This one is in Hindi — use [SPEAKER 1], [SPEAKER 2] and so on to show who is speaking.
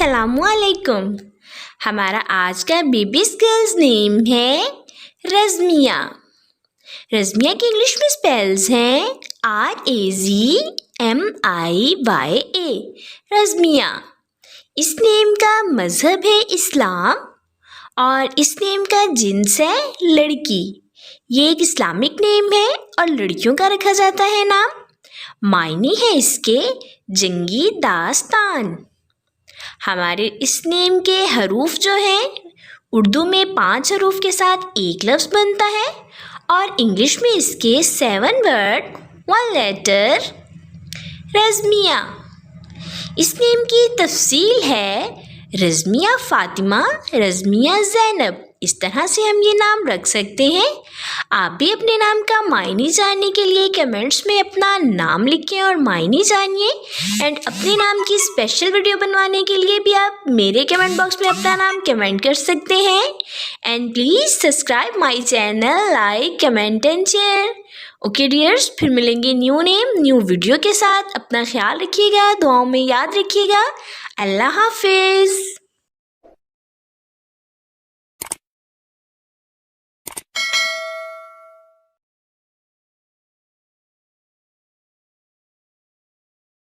[SPEAKER 1] अस्सलामुअलैकुम। हमारा आज का बेबी स्किल्स नेम है रज़मिया। रज़मिया के इंग्लिश में स्पेल्स हैं RAZMIYA। रज़मिया। इस नेम का मज़हब है इस्लाम और इस नेम का जिन्स है लड़की। ये एक इस्लामिक नेम है और लड़कियों का रखा जाता है नाम। मायने है इसके जंगी दास्तान। हमारे इस नेम के हरूफ जो हैं उर्दू में 5 हरूफ के साथ एक लफ्ज़ बनता है और इंग्लिश में इसके 7 वर्ड 1 लेटर रज़मिया। इस नेम की तफसील है रज़मिया फ़ातिमा, रज़मिया ज़ैनब। इस तरह से हम ये नाम रख सकते हैं। आप भी अपने नाम का मायने जानने के लिए कमेंट्स में अपना नाम लिखें और मायने जानिए। एंड अपने नाम की स्पेशल वीडियो बनवाने के लिए भी आप मेरे कमेंट बॉक्स में अपना नाम कमेंट कर सकते हैं। And please subscribe my channel, like, comment and share. Okay dears, फिर मिलेंगे न्यू नेम न्यू वीडियो के साथ। अपना ख्याल रखिएगा, दुआओं में याद रखिएगा। अल्लाह हाफिज़।